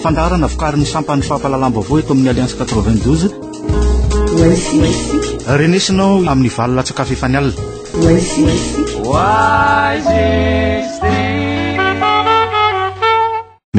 fandarana vokariny sampany fampahalalam-baovao eto amin'ny Alliance 92 renesinao amin'ny valina tsakafo efa nialina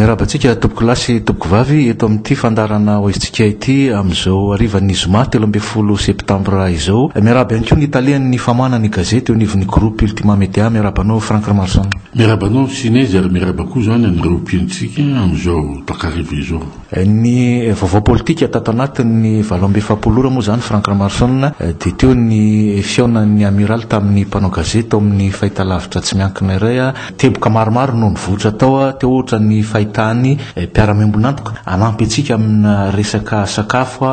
miarabantsika toboko lasy toboko vavy eto amin'ity fandarana oizitsika ity amin'izao arivan'ny zoma 13 septambra izao. Miaraba ihany koa ny italian'ny famana ny gazety eo nivon'ny groupe Ultima Media. Miarabanao Frank Marson. Miarabanao Sinezy ary miaraba koa zany anireo mpiantsika amin'izao takariva izao. Ny vaovao politika tato anatin'ny 27 moa zany Frank Marson dia teo ny fiaonan'ny amiral tamin'ny mpanao gazety ao amin'ny fahitalavitra tsy miankina iray teboka maromaro no nivoatra tao teo ohatra ny fahitany mpiara-miambonantoka anampy antsika amina resaka sakafo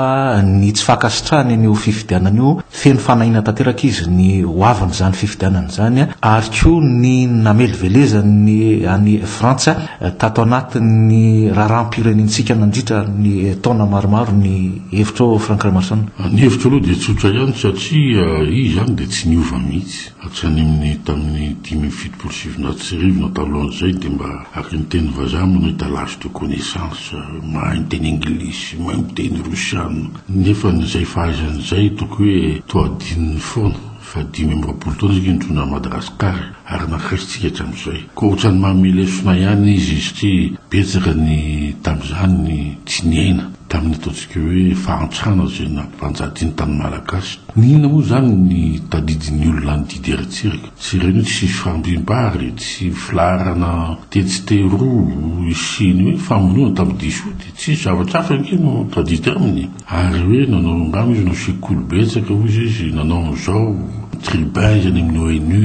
ny tsy fakasitrahany an'io fifidianana io feno fanahina tanteraka izy ny hoavany zany fifidianana zany ary koa ny namelovelezany any Frantsa tato anatin'ny raharam-pirenentsika nandritra ny taona maromaro ny hevitro Frank Marson. Ny hevitro aloha dia tsotra ihany satria izy zany dia tsy niova mihitsy hatrany amin'ny tamin'ny 17 talohan'izay dia mba araka ny teny vazaha manao hita l'âge de connaissance mahay miteny anglisy mahay miteny russiana nefa n'izay fahaizan'izay toko hoe toadininy foana fa 5 taona izy nitondra Madagasikara ary nakasitsika hatramin'izay koa ohatrany mamelesona ihany izy satria betsaka ny tamin'izany ny tsy niaina tamin'ny ataontsika hoe fahantrana zay nampanjadiny tany malagasy nina moa zany ny tadidin'ny olona ny didy eritserika tsy reny tsy fambimbary tsy filarana tetsiteroa isiny hoe famonoana tamin'ny disoty tsy zavatra hafa nke no tadidy aminy ary hoe nanao ngamo izy no sekoly betsaka izy nanao zao tribun zany amin'ny ONU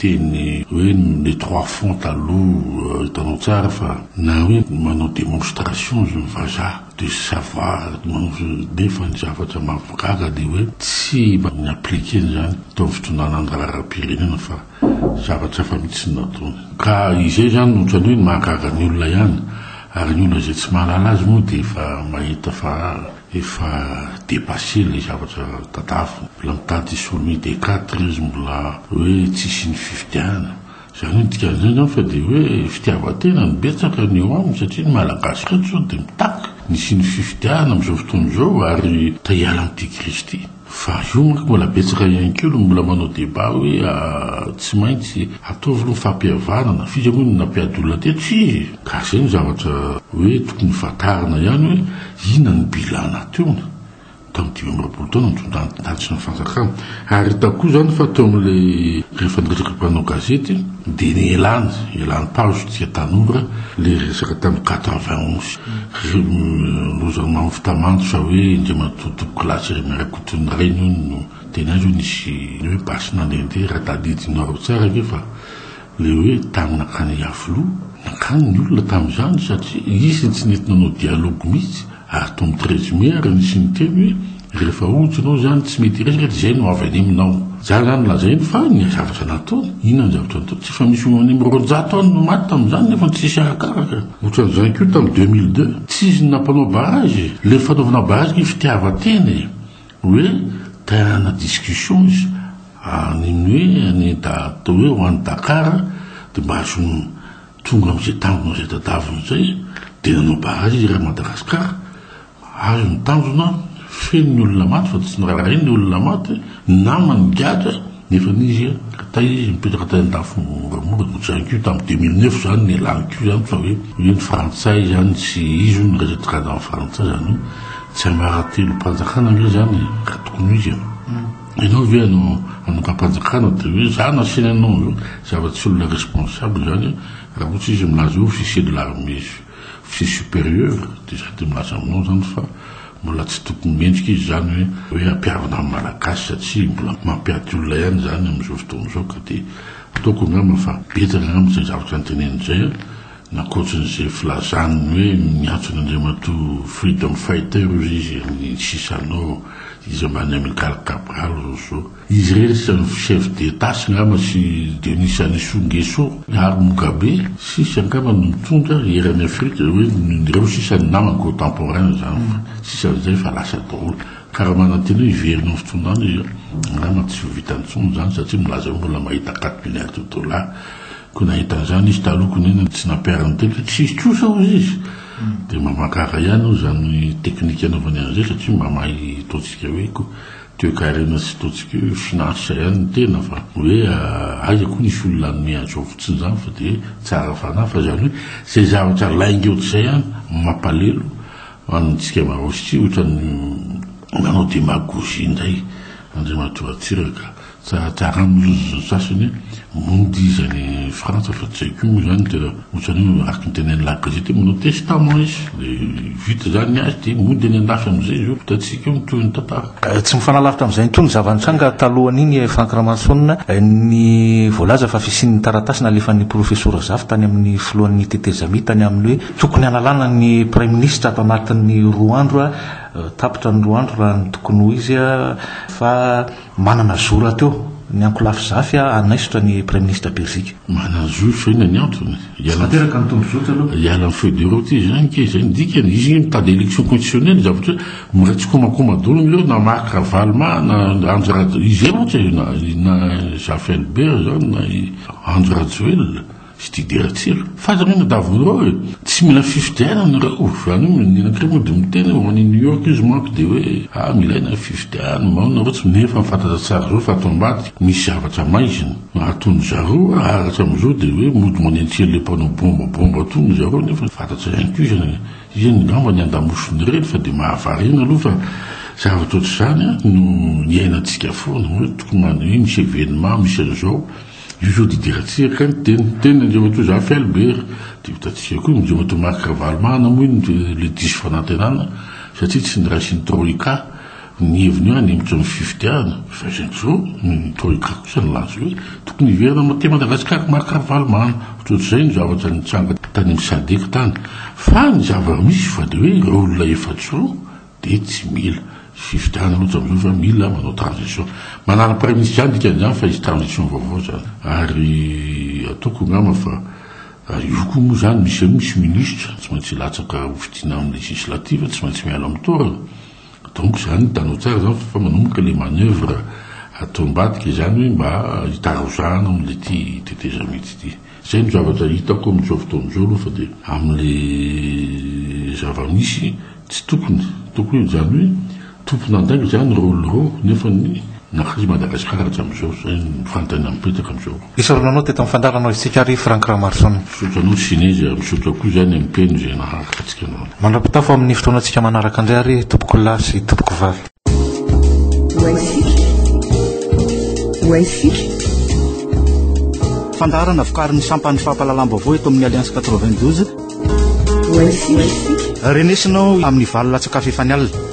teny hoe les 3 fonds taloha hitanao tsara fa na hoe manao démonstration zany vazaha de savoir nefa ny zavatra mampigaga dia hoe tsy mba ny appliqueny zany tao ny fitonana andrararam-pirenena fa zavatra fa mihitsy nataony ka izay zany ohatrany hoe mahagaga ny olona ihany ary ny olona zay tsy mahalala azy moa dia efa mahita fa efa dépassé le zavatra tadavina mbola mitady soumis des 4 izy mbola hoe tsisy ny fifidiana zany hoe dikan'izany zany fa dia hoe fitiavatena ny betsaka ny eo aminy satria ny malagasy reto zao dia mitaka nisy ny fifidiana amin'izao fotoana izao ary ta hiala amin'ity Kristy fa io manko mbola betsaka ihany kely mbola manao débat hoe tsy maintsy ataovy aloha fampihavanana fiza moa ny nampiady olona teto tsy ka zay ny zavatra hoe tokony fatarina ihany hoe inona ny bilana teo tamin'ny 12 taona nitondrantantsy ny fanjakana ary takoa zany fa teo amin'le rehefa niresaka mpanao gazety dia ny elany page tia tanora le resaka tamin'ny 91 lozany mamofitamanto sa hoe indray matotoko lasy ry miarakoton'ny rainy io no tena azy hoe nisy hoe basy nandehandeha raha tadidinao tsara ke fa le hoe tamina kany afilo nakany ny olona tamin'izany satria izy tsy nety nanao dialogue mihitsy ary tombo 13 mai ary nisy ny teny hoe rehefa ohatranao zany tsy mety resaka zay no avy any aminao zany zany lazainy fa ny zavatra nataony inona ny zavatra nataony tsy fa misy numéro 100 any no maty tamin'izany nefa tsisy arakaraka ohatran'izany koa tamin'ny 2002 tsisy nampanao barrage le fanaovana barrage ny fitiavatena hoe tena discussion izy amin'ny hoe ny atao hoe ho an'ny Dakar dia mba azo tonga amin'izay tanjona zay tadavina zay dia nanao barrage izy raha Madagasikara azo mitandrona feno ny olona maty fa tsy niraharaha iny ny olona maty namany gadra nefa n'izy ta izy mipetraka tany-dafo moramora ohatrany koa tamin'ny 2009 zany ny elany koa zany fa hoe ny frantsay zany tsy izy ny resatraka amin'ny frantsay zany tsy amaratelo mpanjakana nge zany ka tokony izy ianao ve anokam-panjakana dia hoe za nasina anao zava-tsy olona responsable zany raha ohatra izy milaza hoe officier de l'armée officier supérieur dia za dia milaza aminao zany fa mbola tsy tokony mendrika izy zany hoe ampiavana amin'ny malagasy satria mbola mampiady olona ihany zany amin'izao fotoana izao ka dia ataoko ngamba fa betsaka ngamba zay zavatra nytenen'izay nakoatran'izay filazany hoe miantsona Andriamatoa freedom fighter izy ny Sisano izy ambany Amical Cabral zao izy reny sy chef d'état sy ngamba sy Denis Sassou Nguesso ary Mugabe sisy angamba no mitondra erany Afrika hoe nireo sisa ny namany contemporain zany sisa an'izay fa lasa daholo karaha manantena hoe iverina fotonana izy angamba tsy vitantsony zany satria milaza mbola mahita 4 milliards de dollars ko nahitan'izany izy taloha konena tsy nampiarany teny fa tsisy trosa ozy izy dia mamakara ihany ao zany teknika anaovany an'izay satria mamahy ataontsika hoe ko toekarena sy ataontsika hoe finance ihany ny tena fa hoe aiza koa nisy olona anome azo fotsiny zany fa dia tsara fanahy fa zany hoe zay zavatra lainga ohatr'izay ihany mampalelo antsika marositry ohatrany manao démagogie indray andriamatora tsiraka tsara milozony sasany mondy izany frantsa fa tsy haiko moa zany tena ohatrany hoe araky ny tenen'ny lagazety manao testament izy dia vita zany azy dia mondy any andafy am'izay izy io fitatsika mitoy ny tantara tsy mifanalavitra amin'izay nitony zavantsanga talohan'iny Franck Ramason ny voalaza fa fisian'ny taratasy nalefan'ny professeur Zafy tany amin'ny filohan'ny tetezami tany amin'ny hoe tokony analana ny prime ministre ato anatin'ny 2 andro tapitra ny 2 andro raha ny tokony ho izy fa manana zora teo ny ankolafy Zafy anaisotra ny prime ministre Belgique manana zoro fa ina ny antony ateraka ny tombozotra aloha iala ny feuille de route izy zany ke zay ndikany izy mitady élection constitutionnelle zavatra miratsy komakomadolo mileo na Marc Ravalma na André Rajoelina izy ohatra na Zafy Albert zany na André Rajoelina sy tideratsira fazarina davonao e tsy mila fifidianana reo zany ny anankiray moa dia miteny any New York izy manko dia hoe milaina fifidiana maona reo tsy nefa mifantatra tsara zao fa ato ambadiky misy zavatra maizina atony zareo aratra am'izao dia hoe mody manentsely le mpanao bombabomba atony zareo nefa fantatra ihany ko izy ngamba ny andamosony reny fa dia mahavarina aloha fa zavatra ohatr' zany no niainantsika foana hoe tokony misy événement misy an'izao io zao dideratsira ka ny tena njevato Zafy Albert dia vitatsika koa njevato Marc Ravalmana moa le 10 fanantenana satria tsy nirasiny troika ny heviny any mitra ny fifidiana fa zay zao ny troika kosa ny lazo hoe tokony hiverina mate Madagasikara Marc Ravalmana ohatr'izay ny zavatra nitsanga tany amin'ny Sadek tany fa ny zavatra misy fa dia hoe ireo olona efatro dia tsy mila fifidiana loatra am'izao fa mila manao transition manana prime ministre zany dikan'izany fa izy transition vaovao zany ary ataoko ngamba fa io koa moa zany misy ministre tsy maintsy latsaka hofidiana amin'ny législative tsy maintsy miala mitorana donc zany hitanao tsara zany fa manomboka le manœuvre atao ambadika zany hoe mba hitarozana am'le ty tetezamity ty zay no zavatra hitako amin'izao fotoan'izao aloha fa dia am'le zava-misy tsy tokony zany hoe tompona andaika zany rôle nefa nakaizy Madagasikara hatram'izao zay fantany mipetraka am'izao isaronanao teto amin'ny fandaranao isika ary Franck Ramason misotranao sinezy misotra koa zany amin'ny peny zay naharaka atsika anao mandrapitafo amin'ny fotoanantsika manaraka indray ary tompoko lahy sy tompoko vavy fandarana vokarin'ny sampany fampalalam-baovao eto amin'ny Alliance 92 renesinao amin'ny valo latsaka fifany alina